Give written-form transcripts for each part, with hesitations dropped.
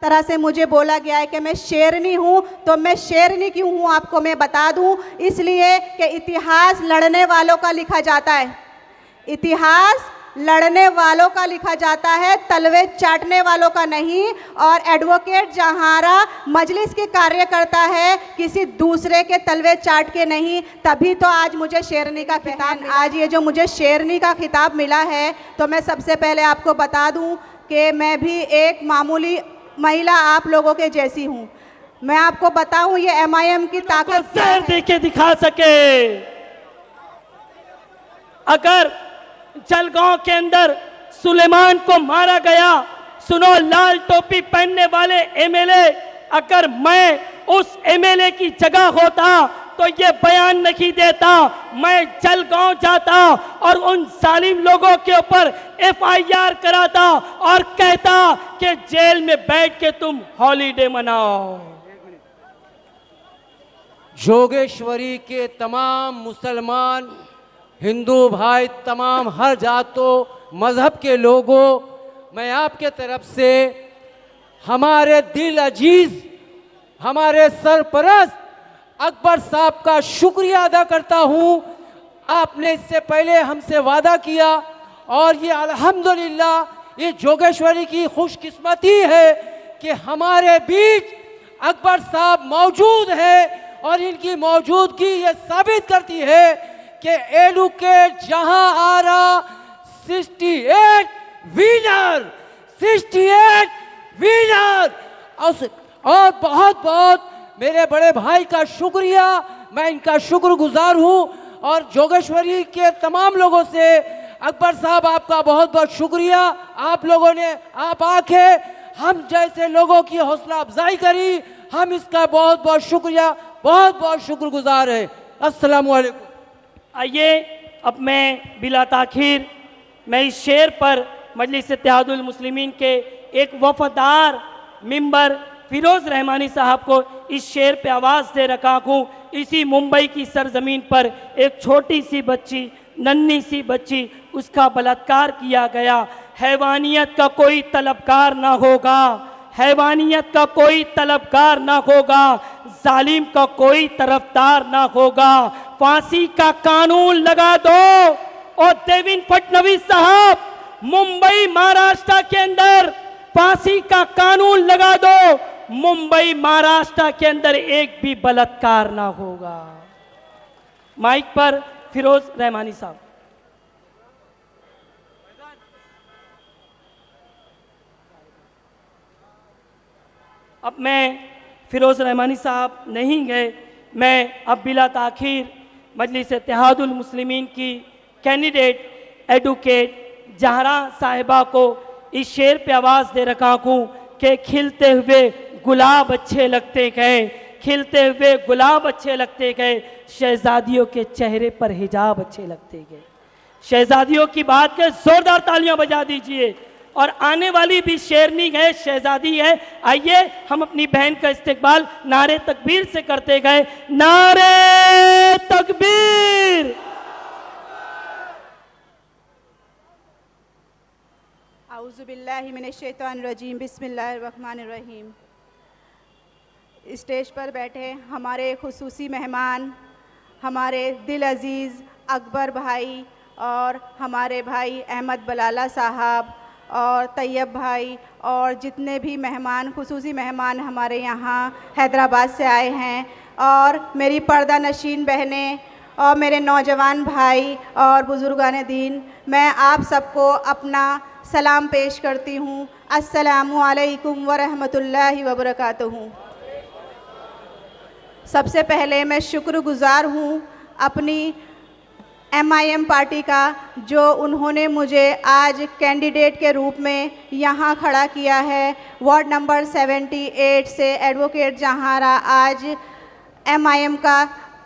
तरह से मुझे बोला गया है कि मैं शेरनी हूँ, तो मैं शेरनी क्यों हूँ आपको मैं बता दूँ। इसलिए कि इतिहास लड़ने वालों का लिखा जाता है, इतिहास लड़ने वालों का लिखा जाता है, तलवे चाटने वालों का नहीं। और एडवोकेट जहारा मजलिस के कार्यकर्ता है, किसी दूसरे के तलवे चाट के नहीं। तभी तो आज मुझे शेरनी का खिताब, आज ये जो मुझे शेरनी का खिताब मिला है, तो मैं सबसे पहले आपको बता दूं कि मैं भी एक मामूली महिला आप लोगों के जैसी हूँ। मैं आपको बताऊं ये MIM की ताकत जहर देके दिखा सके। अगर जलगांव के अंदर सुलेमान को मारा गया, सुनो लाल टोपी पहनने वाले MLA, अगर मैं उस MLA की जगह होता तो ये बयान नहीं देता, मैं जलगांव जाता और उन जालिम लोगों के ऊपर FIR कराता और कहता कि जेल में बैठ के तुम हॉलीडे मनाओ। जोगेश्वरी के तमाम मुसलमान, हिंदू भाई, तमाम हर जातों मज़हब के लोगों, मैं आपके तरफ से हमारे दिल अजीज, हमारे सरपरस्त अकबर साहब का शुक्रिया अदा करता हूं। आपने इससे पहले हमसे वादा किया और ये अल्हम्दुलिल्लाह ये जोगेश्वरी की खुशकिस्मती है कि हमारे बीच अकबर साहब मौजूद है और इनकी मौजूदगी ये साबित करती है कि एडवोकेट जहांआरा 68 विनर और बहुत बहुत मेरे बड़े भाई का शुक्रिया, मैं इनका शुक्रगुजार हूं। और जोगेश्वरी के तमाम लोगों से अकबर साहब आपका बहुत बहुत शुक्रिया। आप लोगों ने आप आके हम जैसे लोगों की हौसला अफजाई करी, हम इसका बहुत बहुत शुक्रिया, बहुत बहुत शुक्रगुजार है। अस्सलाम वालेकुम। आइए अब मैं बिला ताखीर मैं इस शेर पर मजलिस इत्तेहादुल मुस्लिमीन के एक वफादार मेंबर फिरोज रहमानी साहब को इस शेर पे आवाज़ दे रखा हूँ। इसी मुंबई की सरजमीन पर एक छोटी सी बच्ची, नन्ही सी बच्ची, उसका बलात्कार किया गया। हैवानियत का कोई तलबगार ना होगा, हैवानियत का कोई तलबगार ना होगा, जालिम का कोई तरफदार ना होगा। फांसी का कानून लगा दो। और देवेंद्र फडणवीस साहब, मुंबई महाराष्ट्र के अंदर फांसी का कानून लगा दो, मुंबई महाराष्ट्र के अंदर एक भी बलात्कार ना होगा। माइक पर फिरोज रहमानी साहब। अब मैं फिरोज रहमानी साहब नहीं गए, मैं अब बिला ताखीर मजलिस इत्तेहादुल मुस्लिमीन की कैंडिडेट एडवोकेट जहरा साहिबा को इस शेर पे आवाज़ दे रखा हूँ कि खिलते हुए गुलाब अच्छे लगते गए, खिलते हुए गुलाब अच्छे लगते गए, शहजादियों के चेहरे पर हिजाब अच्छे लगते गए। शहजादियों की बात के जोरदार तालियां बजा दीजिए। और आने वाली भी शेरनी है, शहजादी है। आइए हम अपनी बहन का इस्तकबाल नारे तकबीर से करते गए। नारे तकबीर। आऊज़ु बिल्लाहि मिनश शैतानिर रजीम, बिस्मिल्लाहिर रहमानिर रहीम। स्टेज पर बैठे हमारे खुसूसी मेहमान, हमारे दिल अजीज़ अकबर भाई और हमारे भाई अहमद बलाला साहब और तैयब भाई और जितने भी मेहमान, खुसूसी मेहमान हमारे यहाँ हैदराबाद से आए हैं, और मेरी पर्दा नशीन बहनें और मेरे नौजवान भाई और बुज़ुर्गान दीन, मैं आप सबको अपना सलाम पेश करती हूँ। अस्सलामु अलैकुम व रहमतुल्लाहि व बरकातुहू। सबसे पहले मैं शुक्रगुज़ार हूँ अपनी MIM पार्टी का, जो उन्होंने मुझे आज कैंडिडेट के रूप में यहाँ खड़ा किया है। वार्ड नंबर 78 से एडवोकेट जहांआरा आज MIM का,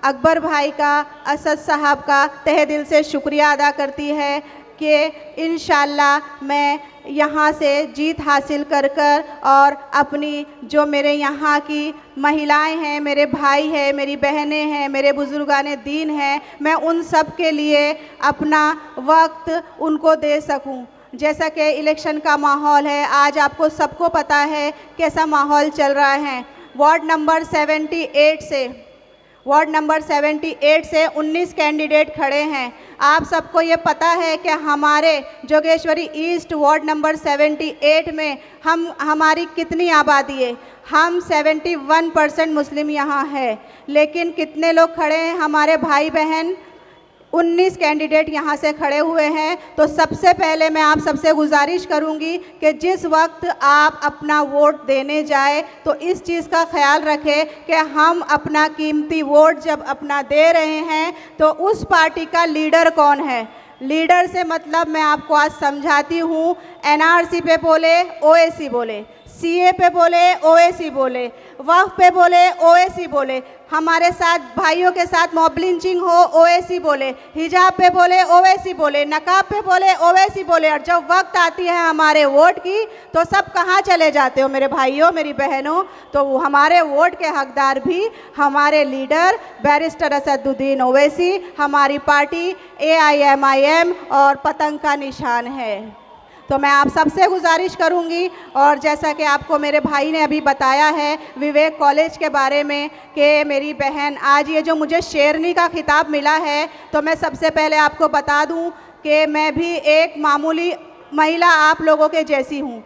अकबर भाई का, असद साहब का तहे दिल से शुक्रिया अदा करती है कि इंशाअल्लाह मैं यहाँ से जीत हासिल कर और अपनी जो मेरे यहाँ की महिलाएं हैं, मेरे भाई हैं, मेरी बहनें हैं, मेरे बुज़ुर्गान दीन हैं, मैं उन सब के लिए अपना वक्त उनको दे सकूं। जैसा कि इलेक्शन का माहौल है, आज आपको सबको पता है कैसा माहौल चल रहा है। वार्ड नंबर 78 से 19 कैंडिडेट खड़े हैं। आप सबको ये पता है कि हमारे जोगेश्वरी ईस्ट वार्ड नंबर 78 में हमारी कितनी आबादी है। हम 71% मुस्लिम यहाँ है, लेकिन कितने लोग खड़े हैं हमारे भाई बहन? 19 कैंडिडेट यहाँ से खड़े हुए हैं। तो सबसे पहले मैं आप सबसे गुजारिश करूँगी कि जिस वक्त आप अपना वोट देने जाए तो इस चीज़ का ख्याल रखें कि हम अपना कीमती वोट जब अपना दे रहे हैं तो उस पार्टी का लीडर कौन है। लीडर से मतलब मैं आपको आज समझाती हूँ। NRC पे बोले OAC बोले, CA पे बोले OAC बोले, वक्फ पे बोले OAC बोले, हमारे साथ भाइयों के साथ मॉब लिंचिंग हो OAC बोले, हिजाब पे बोले OAC बोले, नकाब पे बोले OAC बोले, और जब वक्त आती है हमारे वोट की तो सब कहाँ चले जाते हो मेरे भाइयों मेरी बहनों? तो हमारे वोट के हकदार भी हमारे लीडर बैरिस्टर असदुद्दीन ओवैसी, हमारी पार्टी AIMIM और पतंग का निशान है। तो मैं आप सबसे गुजारिश करूंगी, और जैसा कि आपको मेरे भाई ने अभी बताया है विवेक कॉलेज के बारे में कि मेरी बहन आज ये जो मुझे शेरनी का खिताब मिला है, तो मैं सबसे पहले आपको बता दूं कि मैं भी एक मामूली महिला आप लोगों के जैसी हूं।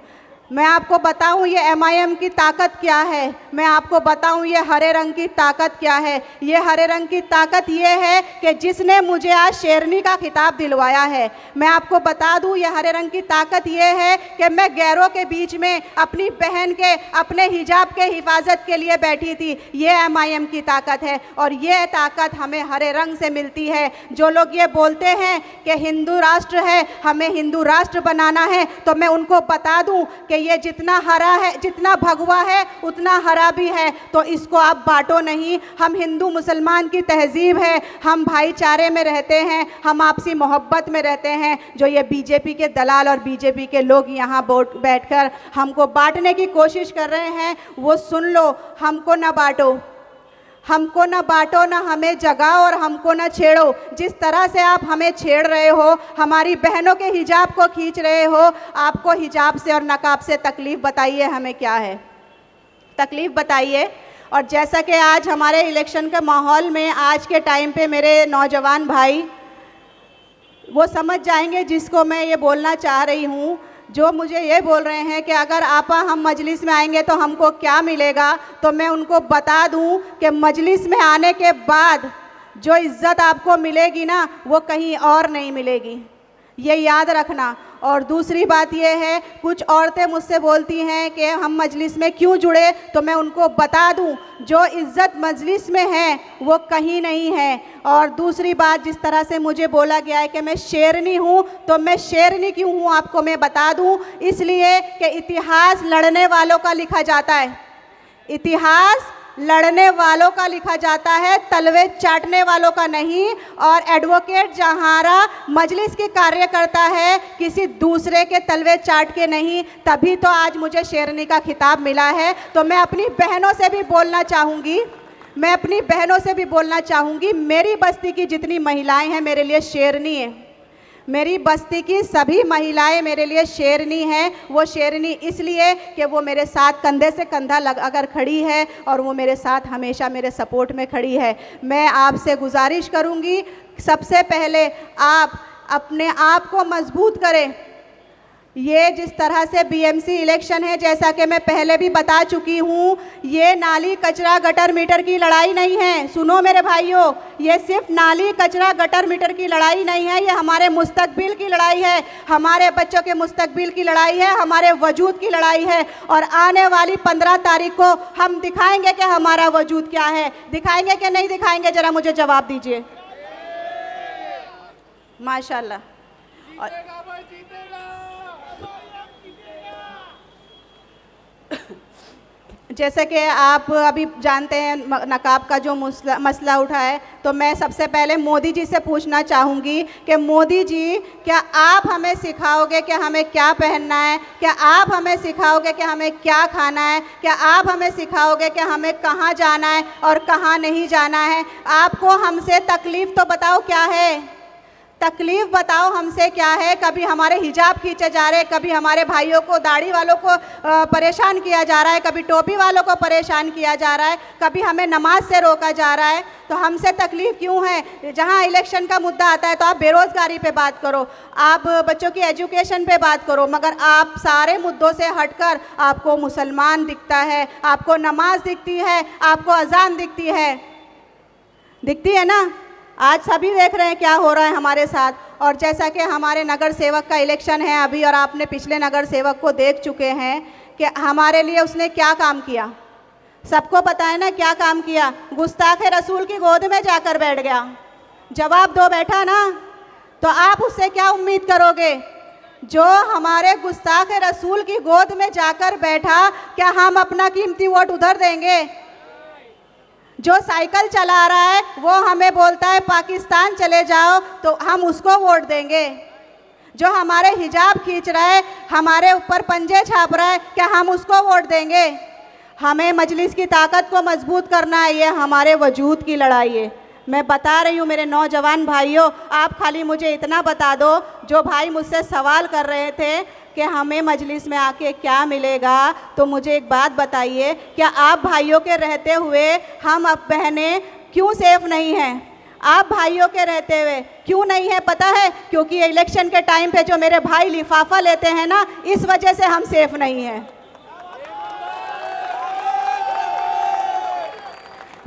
मैं आपको बताऊं ये MIM की ताकत क्या है, मैं आपको बताऊं ये हरे रंग की ताकत क्या है। ये हरे रंग की ताकत ये है कि जिसने मुझे आज शेरनी का खिताब दिलवाया है। मैं आपको बता दूं ये हरे रंग की ताकत ये है कि मैं गैरों के बीच में अपनी बहन के अपने हिजाब के हिफाजत के लिए बैठी थी। ये MIM की ताकत है, और ये ताकत हमें हरे रंग से मिलती है। जो लोग ये बोलते हैं कि हिंदू राष्ट्र है, हमें हिंदू राष्ट्र बनाना है, तो मैं उनको बता दूं कि ये जितना हरा है, जितना भगवा है उतना हरा भी है। तो इसको आप बांटो नहीं। हम हिंदू मुसलमान की तहजीब है, हम भाईचारे में रहते हैं, हम आपसी मोहब्बत में रहते हैं। जो ये बीजेपी के दलाल और बीजेपी के लोग यहाँ बैठकर हमको बांटने की कोशिश कर रहे हैं, वो सुन लो, हमको ना बांटो, हमको ना बांटो, ना हमें जगाओ और हमको ना छेड़ो। जिस तरह से आप हमें छेड़ रहे हो, हमारी बहनों के हिजाब को खींच रहे हो, आपको हिजाब से और नकाब से तकलीफ़ बताइए हमें क्या है, तकलीफ़ बताइए। और जैसा कि आज हमारे इलेक्शन के माहौल में आज के टाइम पे मेरे नौजवान भाई वो समझ जाएंगे जिसको मैं ये बोलना चाह रही हूँ। जो मुझे ये बोल रहे हैं कि अगर आपा हम मजलिस में आएंगे तो हमको क्या मिलेगा, तो मैं उनको बता दूं कि मजलिस में आने के बाद जो इज़्ज़त आपको मिलेगी ना वो कहीं और नहीं मिलेगी, ये याद रखना। और दूसरी बात ये है, कुछ औरतें मुझसे बोलती हैं कि हम मजलिस में क्यों जुड़े, तो मैं उनको बता दूं जो इज़्ज़त मजलिस में है वो कहीं नहीं है। और दूसरी बात, जिस तरह से मुझे बोला गया है कि मैं शेरनी हूँ, तो मैं शेरनी क्यों हूँ आपको मैं बता दूं। इसलिए कि इतिहास लड़ने वालों का लिखा जाता है, इतिहास लड़ने वालों का लिखा जाता है, तलवे चाटने वालों का नहीं। और एडवोकेट जहारा मजलिस के कार्य करता है, किसी दूसरे के तलवे चाट के नहीं। तभी तो आज मुझे शेरनी का खिताब मिला है। तो मैं अपनी बहनों से भी बोलना चाहूँगी, मैं अपनी बहनों से भी बोलना चाहूँगी, मेरी बस्ती की जितनी महिलाएं हैं मेरे लिए शेरनी है। मेरी बस्ती की सभी महिलाएं मेरे लिए शेरनी हैं। वो शेरनी इसलिए कि वो मेरे साथ कंधे से कंधा अगर खड़ी है और वो मेरे साथ हमेशा मेरे सपोर्ट में खड़ी है। मैं आपसे गुजारिश करूंगी, सबसे पहले आप अपने आप को मजबूत करें। ये जिस तरह से BMC इलेक्शन है, जैसा कि मैं पहले भी बता चुकी हूँ, ये नाली कचरा गटर मीटर की लड़ाई नहीं है। सुनो मेरे भाइयों, ये सिर्फ नाली कचरा गटर मीटर की लड़ाई नहीं है, ये हमारे मुस्तकबिल की लड़ाई है, हमारे बच्चों के मुस्तकबिल की लड़ाई है, हमारे वजूद की लड़ाई है। और आने वाली 15 तारीख को हम दिखाएंगे कि हमारा वजूद क्या है। दिखाएंगे कि नहीं दिखाएंगे, ज़रा मुझे जवाब दीजिए। माशाल्लाह। जैसे कि आप अभी जानते हैं नकाब का जो मसला उठा है, तो मैं सबसे पहले मोदी जी से पूछना चाहूँगी कि मोदी जी, क्या आप हमें सिखाओगे कि हमें क्या पहनना है? क्या आप हमें सिखाओगे कि हमें क्या खाना है? क्या आप हमें सिखाओगे कि हमें कहाँ जाना है और कहाँ नहीं जाना है? आपको हमसे तकलीफ़ तो बताओ क्या है? तकलीफ बताओ हमसे क्या है। कभी हमारे हिजाब खींचे जा रहे, कभी हमारे भाइयों को, दाढ़ी वालों को परेशान किया जा रहा है, कभी टोपी वालों को परेशान किया जा रहा है, कभी हमें नमाज से रोका जा रहा है। तो हमसे तकलीफ क्यों है? जहाँ इलेक्शन का मुद्दा आता है तो आप बेरोज़गारी पे बात करो, आप बच्चों की एजुकेशन पे बात करो, मगर आप सारे मुद्दों से हटकर आपको मुसलमान दिखता है, आपको नमाज दिखती है, आपको अजान दिखती है ना। आज सभी देख रहे हैं क्या हो रहा है हमारे साथ। और जैसा कि हमारे नगर सेवक का इलेक्शन है अभी, और आपने पिछले नगर सेवक को देख चुके हैं कि हमारे लिए उसने क्या काम किया, सबको पता है ना क्या काम किया। गुस्ताख रसूल की गोद में जाकर बैठ गया, जवाब दो बैठा ना, तो आप उससे क्या उम्मीद करोगे? जो हमारे गुस्ताख रसूल की गोद में जाकर बैठा, क्या हम अपना कीमती वोट उधर देंगे? जो साइकिल चला रहा है वो हमें बोलता है पाकिस्तान चले जाओ, तो हम उसको वोट देंगे? जो हमारे हिजाब खींच रहा है, हमारे ऊपर पंजे छाप रहा है, क्या हम उसको वोट देंगे? हमें मजलिस की ताकत को मजबूत करना है, ये हमारे वजूद की लड़ाई है। मैं बता रही हूँ मेरे नौजवान भाइयों, आप खाली मुझे इतना बता दो, जो भाई मुझसे सवाल कर रहे थे कि हमें मजलिस में आके क्या मिलेगा, तो मुझे एक बात बताइए, क्या आप भाइयों के रहते हुए हम अब बहनें क्यों सेफ नहीं हैं? आप भाइयों के रहते हुए क्यों नहीं है पता है? क्योंकि इलेक्शन के टाइम पे जो मेरे भाई लिफाफा लेते हैं ना, इस वजह से हम सेफ नहीं हैं।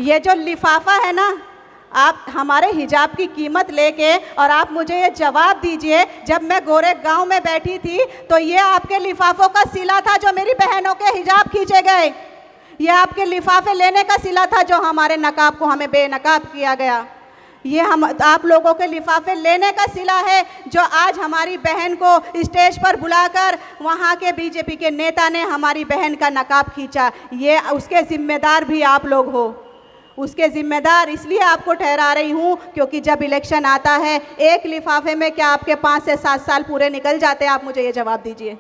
ये जो लिफाफा है ना, आप हमारे हिजाब की कीमत लेके, और आप मुझे ये जवाब दीजिए, जब मैं गोरे गांव में बैठी थी तो ये आपके लिफाफों का सिला था जो मेरी बहनों के हिजाब खींचे गए, ये आपके लिफाफे लेने का सिला था जो हमारे नकाब को हमें बेनकाब किया गया। ये हम आप लोगों के लिफाफे लेने का सिला है जो आज हमारी बहन को स्टेज पर बुलाकर वहाँ के बीजेपी के नेता ने हमारी बहन का नकाब खींचा। ये उसके ज़िम्मेदार भी आप लोग हो। उसके ज़िम्मेदार इसलिए आपको ठहरा रही हूँ क्योंकि जब इलेक्शन आता है, एक लिफाफे में क्या आपके 5 से 7 साल पूरे निकल जाते हैं? आप मुझे ये जवाब दीजिए।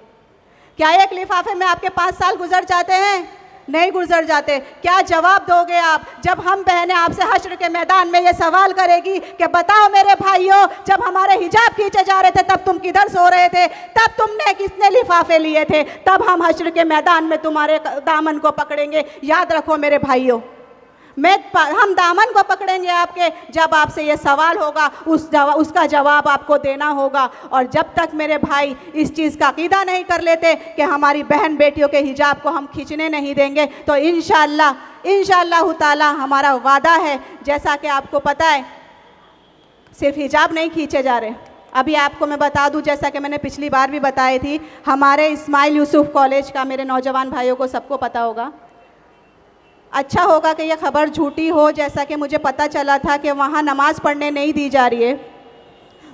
क्या एक लिफाफे में आपके 5 साल गुजर जाते हैं? नहीं गुजर जाते। क्या जवाब दोगे आप जब हम बहनें आपसे हश्र के मैदान में ये सवाल करेगी कि बताओ मेरे भाइयों, जब हमारे हिजाब खींचे जा रहे थे तब तुम किधर सो रहे थे? तब तुमने कितने लिफाफे लिए थे? तब हम हश्र के मैदान में तुम्हारे दामन को पकड़ेंगे। याद रखो मेरे भाइयों, हम दामन को पकड़ेंगे आपके, जब आपसे ये सवाल होगा उसका जवाब आपको देना होगा। और जब तक मेरे भाई इस चीज़ का अकीदा नहीं कर लेते कि हमारी बहन बेटियों के हिजाब को हम खींचने नहीं देंगे, तो इंशाअल्लाह ताला हमारा वादा है, जैसा कि आपको पता है, सिर्फ हिजाब नहीं खींचे जा रहे। अभी आपको मैं बता दूं, जैसा कि मैंने पिछली बार भी बताई थी, हमारे इस्माइल यूसुफ कॉलेज का, मेरे नौजवान भाइयों को सबको पता होगा, अच्छा होगा कि यह खबर झूठी हो, जैसा कि मुझे पता चला था कि वहाँ नमाज़ पढ़ने नहीं दी जा रही है।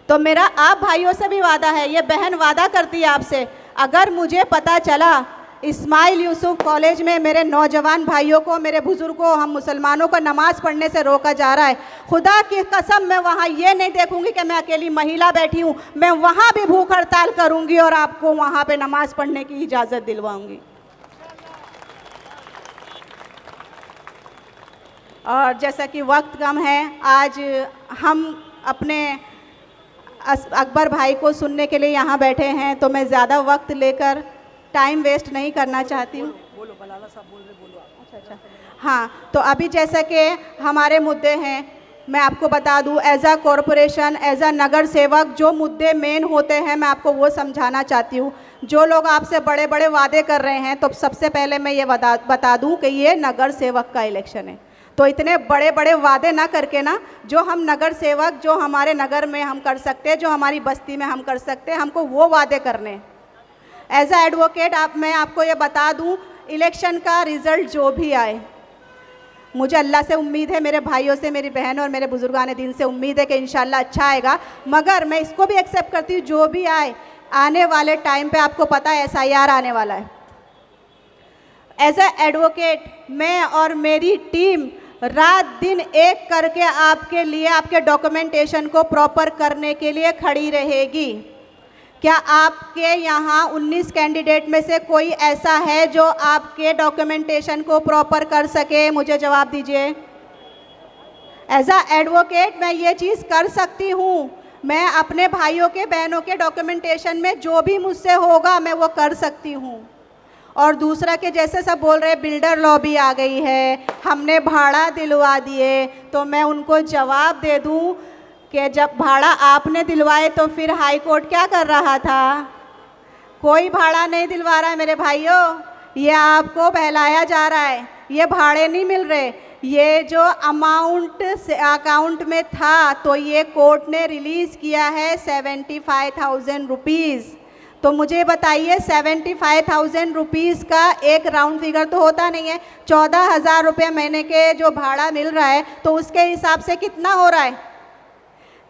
तो मेरा आप भाइयों से भी वादा है, ये बहन वादा करती है आपसे, अगर मुझे पता चला इस्माइल यूसुफ कॉलेज में मेरे नौजवान भाइयों को, मेरे बुज़ुर्गों, हम मुसलमानों को नमाज़ पढ़ने से रोका जा रहा है, खुदा की कसम मैं वहाँ ये नहीं देखूँगी कि मैं अकेली महिला बैठी हूँ, मैं वहाँ भी भूख हड़ताल करूँगी और आपको वहाँ पर नमाज़ पढ़ने की इजाज़त दिलवाऊँगी। और जैसा कि वक्त कम है, आज हम अपने अकबर भाई को सुनने के लिए यहाँ बैठे हैं, तो मैं ज़्यादा वक्त लेकर टाइम वेस्ट नहीं करना चाहती हूँ। बोलो बलाला साहब बोल रहे, बोलो आप। अच्छा। हाँ, तो अभी जैसा कि हमारे मुद्दे हैं, मैं आपको बता दूँ, एज आ कॉरपोरेशन, एज आ नगर सेवक, जो मुद्दे मेन होते हैं मैं आपको वो समझाना चाहती हूँ। जो लोग आपसे बड़े बड़े वादे कर रहे हैं, तो सबसे पहले मैं ये बता दूँ कि ये नगर सेवक का इलेक्शन है, तो इतने बड़े बड़े वादे ना करके ना, जो हम नगर सेवक, जो हमारे नगर में हम कर सकते हैं, जो हमारी बस्ती में हम कर सकते हैं, हमको वो वादे करने। एज आ एडवोकेट मैं आपको ये बता दूं, इलेक्शन का रिज़ल्ट जो भी आए, मुझे अल्लाह से उम्मीद है, मेरे भाइयों से, मेरी बहनों और मेरे बुजुर्गान दीन से उम्मीद है कि इंशाल्लाह अच्छा आएगा। मगर मैं इसको भी एक्सेप्ट करती हूँ, जो भी आए, आने वाले टाइम पे आपको पता है SIR आने वाला है। एज आ एडवोकेट मैं और मेरी टीम रात दिन एक करके आपके लिए, आपके डॉक्यूमेंटेशन को प्रॉपर करने के लिए खड़ी रहेगी। क्या आपके यहाँ 19 कैंडिडेट में से कोई ऐसा है जो आपके डॉक्यूमेंटेशन को प्रॉपर कर सके? मुझे जवाब दीजिए। एज आ एडवोकेट मैं ये चीज़ कर सकती हूँ, मैं अपने भाइयों के बहनों के डॉक्यूमेंटेशन में जो भी मुझसे होगा मैं वो कर सकती हूँ। और दूसरा कि जैसे सब बोल रहे बिल्डर लॉबी आ गई है, हमने भाड़ा दिलवा दिए, तो मैं उनको जवाब दे दूँ कि जब भाड़ा आपने दिलवाए तो फिर हाई कोर्ट क्या कर रहा था? कोई भाड़ा नहीं दिलवा रहा है मेरे भाइयों, ये आपको बहलाया जा रहा है, ये भाड़े नहीं मिल रहे। ये जो अमाउंट से अकाउंट में था तो ये कोर्ट ने रिलीज़ किया है 75,000 रुपीज़। तो मुझे बताइए 75,000 रुपीज़ का एक राउंड फिगर तो होता नहीं है, 14,000 रुपये महीने के जो भाड़ा मिल रहा है तो उसके हिसाब से कितना हो रहा है?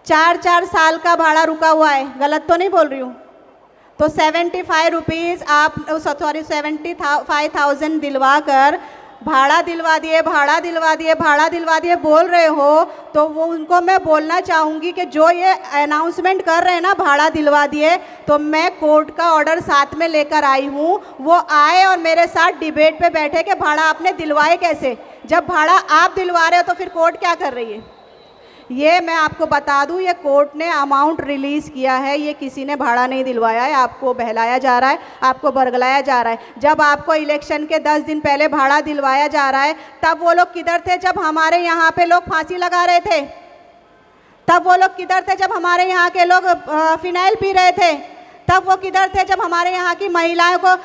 4 साल का भाड़ा रुका हुआ है, गलत तो नहीं बोल रही हूँ? तो 75 रुपीज़ आप 75,000 दिलवा कर भाड़ा दिलवा दिए बोल रहे हो, तो वो उनको मैं बोलना चाहूँगी कि जो ये अनाउंसमेंट कर रहे हैं ना भाड़ा दिलवा दिए, तो मैं कोर्ट का ऑर्डर साथ में लेकर आई हूँ, वो आए और मेरे साथ डिबेट पे बैठे कि भाड़ा आपने दिलवाए कैसे। जब भाड़ा आप दिलवा रहे हो तो फिर कोर्ट क्या कर रही है? ये मैं आपको बता दूं, ये कोर्ट ने अमाउंट रिलीज़ किया है, ये किसी ने भाड़ा नहीं दिलवाया है। आपको बहलाया जा रहा है, आपको बरगलाया जा रहा है। जब आपको इलेक्शन के 10 दिन पहले भाड़ा दिलवाया जा रहा है, तब वो लोग किधर थे जब हमारे यहाँ पे लोग फांसी लगा रहे थे? तब वो लोग किधर थे जब हमारे यहाँ के लोग फिनाइल पी रहे थे? तब वो किधर थे जब हमारे यहाँ की महिलाओं को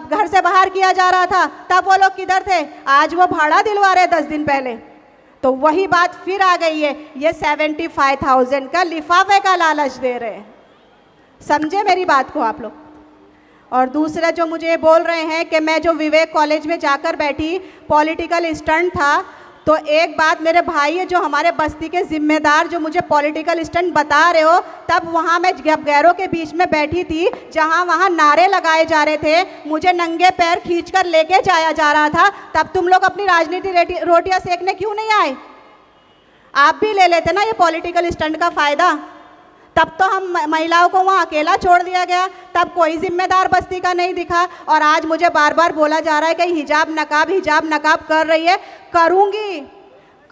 घर से बाहर किया जा रहा था? तब वो लोग किधर थे? आज वो भाड़ा दिलवा रहे 10 दिन पहले। तो वही बात फिर आ गई है, ये 75,000 का लिफाफे का लालच दे रहे हैं। समझे मेरी बात को आप लोग? और दूसरा जो मुझे बोल रहे हैं कि मैं जो विवेक कॉलेज में जाकर बैठी पॉलिटिकल स्टंट था, तो एक बात मेरे भाई है जो हमारे बस्ती के जिम्मेदार जो मुझे पॉलिटिकल स्टंट बता रहे हो, तब वहाँ मैं गैरों के बीच में बैठी थी जहाँ वहाँ नारे लगाए जा रहे थे, मुझे नंगे पैर खींचकर लेके जाया जा रहा था, तब तुम लोग अपनी राजनीति रोटियां सेकने क्यों नहीं आए? आप भी ले लेते ना ये पॉलिटिकल स्टंट का फ़ायदा। तब तो हम महिलाओं को वहाँ अकेला छोड़ दिया गया, तब कोई जिम्मेदार बस्ती का नहीं दिखा। और आज मुझे बार बार बोला जा रहा है कि हिजाब नकाब कर रही है।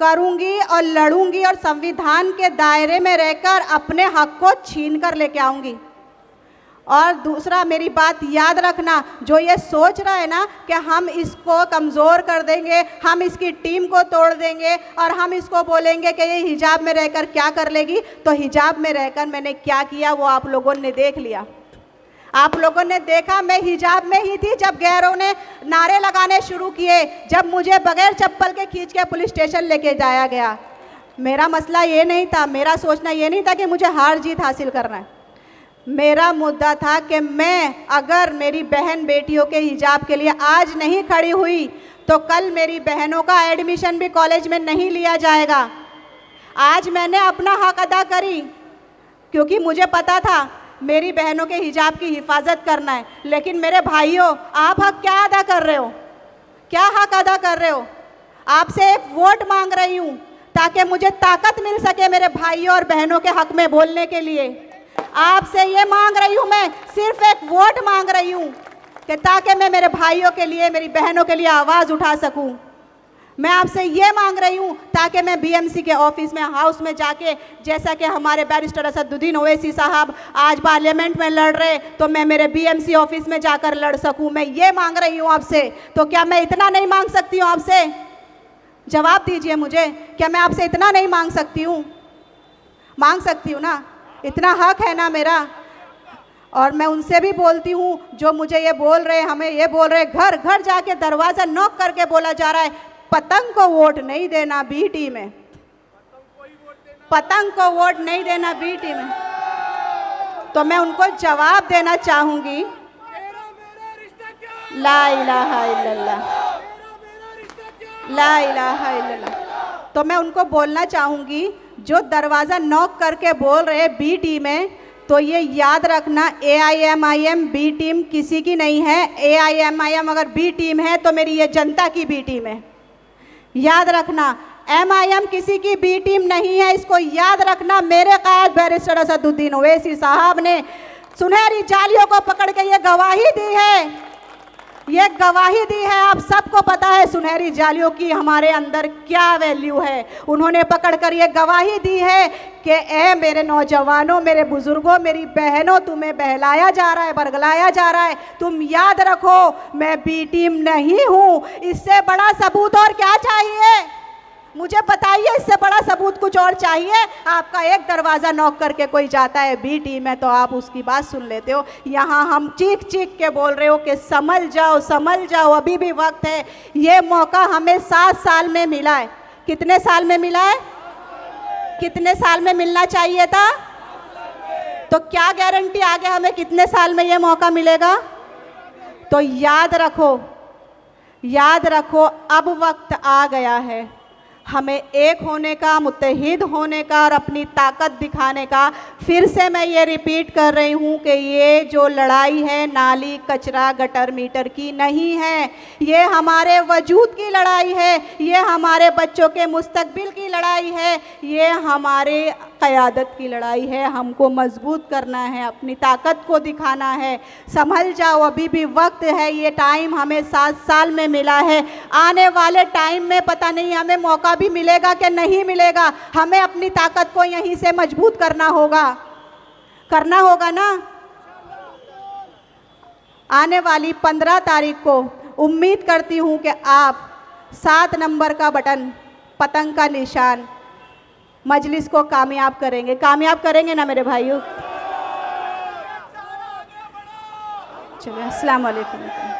करूँगी और लड़ूंगी और संविधान के दायरे में रहकर अपने हक को छीन कर लेके आऊँगी। और दूसरा मेरी बात याद रखना, जो ये सोच रहा है ना कि हम इसको कमज़ोर कर देंगे, हम इसकी टीम को तोड़ देंगे और हम इसको बोलेंगे कि ये हिजाब में रहकर क्या कर लेगी, तो हिजाब में रहकर मैंने क्या किया वो आप लोगों ने देख लिया। आप लोगों ने देखा मैं हिजाब में ही थी जब गैरों ने नारे लगाने शुरू किए, जब मुझे बगैर चप्पल के खींच के पुलिस स्टेशन लेके जाया गया। मेरा मसला ये नहीं था, मेरा सोचना ये नहीं था कि मुझे हार जीत हासिल करना है। मेरा मुद्दा था कि मैं अगर मेरी बहन बेटियों के हिजाब के लिए आज नहीं खड़ी हुई तो कल मेरी बहनों का एडमिशन भी कॉलेज में नहीं लिया जाएगा। आज मैंने अपना हक अदा करी क्योंकि मुझे पता था मेरी बहनों के हिजाब की हिफाजत करना है। लेकिन मेरे भाइयों, आप हक क्या अदा कर रहे हो? क्या हक अदा कर रहे हो? आपसे एक वोट मांग रही हूँ ताकि मुझे ताकत मिल सके मेरे भाइयों और बहनों के हक में बोलने के लिए। आपसे ये मांग रही हूँ, मैं सिर्फ एक वोट मांग रही हूँ कि ताकि मैं मेरे भाइयों के लिए, मेरी बहनों के लिए आवाज़ उठा सकूँ। मैं आपसे ये मांग रही हूँ ताकि मैं बीएमसी के ऑफिस में, हाउस में जाके, जैसा कि हमारे बैरिस्टर असदुद्दीन ओवैसी साहब आज पार्लियामेंट में लड़ रहे, तो मैं मेरे बीएमसी ऑफिस में जाकर लड़ सकूँ। मैं ये मांग रही हूँ आपसे। तो क्या मैं इतना नहीं मांग सकती हूँ आपसे? जवाब दीजिए मुझे, क्या मैं आपसे इतना नहीं मांग सकती हूँ? मांग सकती हूँ ना? इतना हक है ना मेरा। और मैं उनसे भी बोलती हूँ जो मुझे ये बोल रहे, हमें ये बोल रहे, घर घर जाके दरवाज़ा नॉक करके बोला जा रहा है पतंग को वोट नहीं देना बीटी में, पतंग को वोट नहीं देना बीटी में। तो मैं उनको जवाब देना चाहूँगी, ला इलाहा इल्लल्लाह, ला इलाहा इल्लल्लाह। तो मैं उनको बोलना चाहूँगी जो दरवाज़ा नॉक करके बोल रहे बी टीम में, तो ये याद रखना AIMIM बी टीम किसी की नहीं है। AIMIM अगर बी टीम है तो मेरी ये जनता की बी टीम है। याद रखना, MIM किसी की बी टीम नहीं है, इसको याद रखना। मेरे कायद बैरिस्टर असदुद्दीन ओवैसी साहब ने सुनहरी जालियों को पकड़ के ये गवाही दी है ये गवाही दी है। आप सबको पता है सुनहरी जालियों की हमारे अंदर क्या वैल्यू है। उन्होंने पकड़कर ये गवाही दी है कि ए मेरे नौजवानों, मेरे बुजुर्गों, मेरी बहनों, तुम्हें बहलाया जा रहा है, बरगलाया जा रहा है। तुम याद रखो मैं बी टीम नहीं हूँ। इससे बड़ा सबूत और क्या चाहिए? मुझे बताइए, इससे बड़ा सबूत कुछ और चाहिए? आपका एक दरवाज़ा नॉक करके कोई जाता है बी टीम है तो आप उसकी बात सुन लेते हो। यहाँ हम चीख चीख के बोल रहे हो कि संभल जाओ, संभल जाओ, अभी भी वक्त है। ये मौका हमें 7 साल में मिला है। कितने साल में मिला है? कितने साल में मिलना चाहिए था? तो क्या गारंटी आगे हमें कितने साल में ये मौका मिलेगा? तो याद रखो, याद रखो, अब वक्त आ गया है हमें एक होने का, मुत्तहिद होने का और अपनी ताकत दिखाने का। फिर से मैं ये रिपीट कर रही हूँ कि ये जो लड़ाई है नाली, कचरा, गटर, मीटर की नहीं है। ये हमारे वजूद की लड़ाई है। ये हमारे बच्चों के मुस्तकबिल की लड़ाई है। ये हमारे क़यादत की लड़ाई है। हमको मजबूत करना है, अपनी ताकत को दिखाना है। संभल जाओ, अभी भी वक्त है। ये टाइम हमें 7 साल में मिला है। आने वाले टाइम में पता नहीं हमें मौका भी मिलेगा कि नहीं मिलेगा। हमें अपनी ताकत को यहीं से मजबूत करना होगा, करना होगा ना। आने वाली 15 तारीख को उम्मीद करती हूँ कि आप 7 नंबर का बटन, पतंग का निशान, मजलिस को कामयाब करेंगे। कामयाब करेंगे ना मेरे भाइयों? चलिए, अस्सलाम वालेकुम।